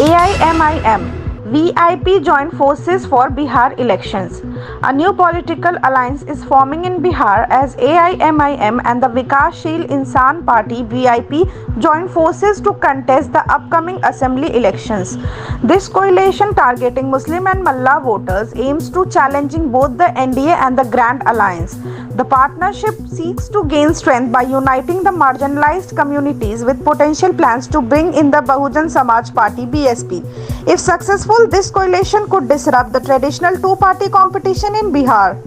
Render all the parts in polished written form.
AIMIM VIP join forces for Bihar elections. A new political alliance is forming in Bihar as AIMIM and the Vikashsheel Insan Party VIP join forces to contest the upcoming assembly elections. This coalition targeting Muslim and Mullah voters aims to challenging both the NDA and the Grand Alliance. The partnership seeks to gain strength by uniting the marginalized communities with potential plans to bring in the Bahujan Samaj Party BSP. If successful, this coalition could disrupt the traditional two-party competition in Bihar.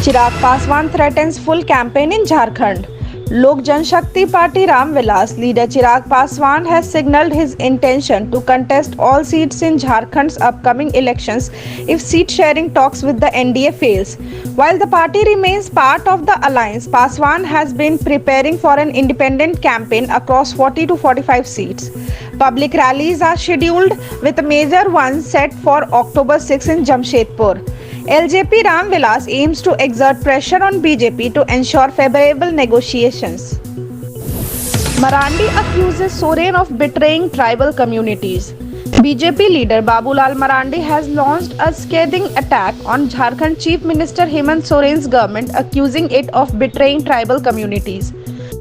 Chirag Paswan threatens full campaign in Jharkhand. Lok Janshakti Party Ram Vilas leader Chirag Paswan has signalled his intention to contest all seats in Jharkhand's upcoming elections if seat-sharing talks with the NDA fails. While the party remains part of the alliance, Paswan has been preparing for an independent campaign across 40 to 45 seats. Public rallies are scheduled, with major ones set for October 6 in Jamshedpur. LJP Ram Vilas aims to exert pressure on BJP to ensure favorable negotiations. Marandi accuses Soren of betraying tribal communities. BJP leader Babulal Marandi has launched a scathing attack on Jharkhand Chief Minister Hemant Soren's government, accusing it of betraying tribal communities.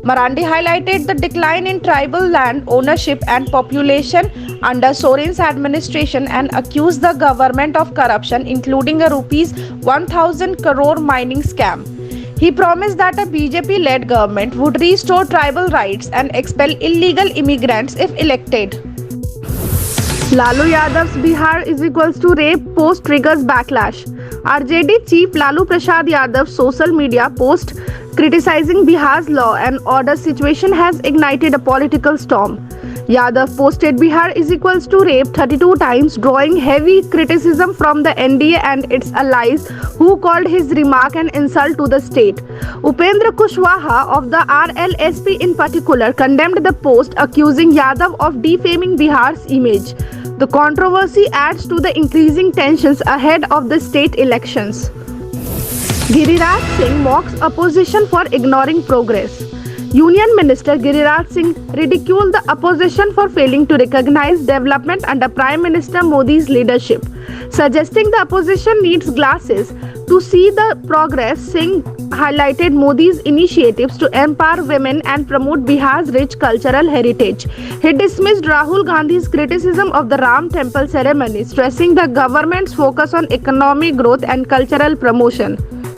Marandi highlighted the decline in tribal land ownership and population under Soren's administration and accused the government of corruption, including a rupees 1,000 crore mining scam. He promised that a BJP-led government would restore tribal rights and expel illegal immigrants if elected. Lalu Yadav's Bihar is equals to rape post triggers backlash. RJD chief Lalu Prasad Yadav's social media post criticizing Bihar's law and order situation has ignited a political storm. Yadav posted Bihar is equals to rape 32 times, drawing heavy criticism from the NDA and its allies, who called his remark an insult to the state. Upendra Kushwaha of the RLSP in particular condemned the post, accusing Yadav of defaming Bihar's image. The controversy adds to the increasing tensions ahead of the state elections. Giriraj Singh mocks opposition for ignoring progress. Union Minister Giriraj Singh ridiculed the opposition for failing to recognize development under Prime Minister Modi's leadership, suggesting the opposition needs glasses to see the progress. Singh highlighted Modi's initiatives to empower women and promote Bihar's rich cultural heritage. He dismissed Rahul Gandhi's criticism of the Ram Temple ceremony, stressing the government's focus on economic growth and cultural promotion.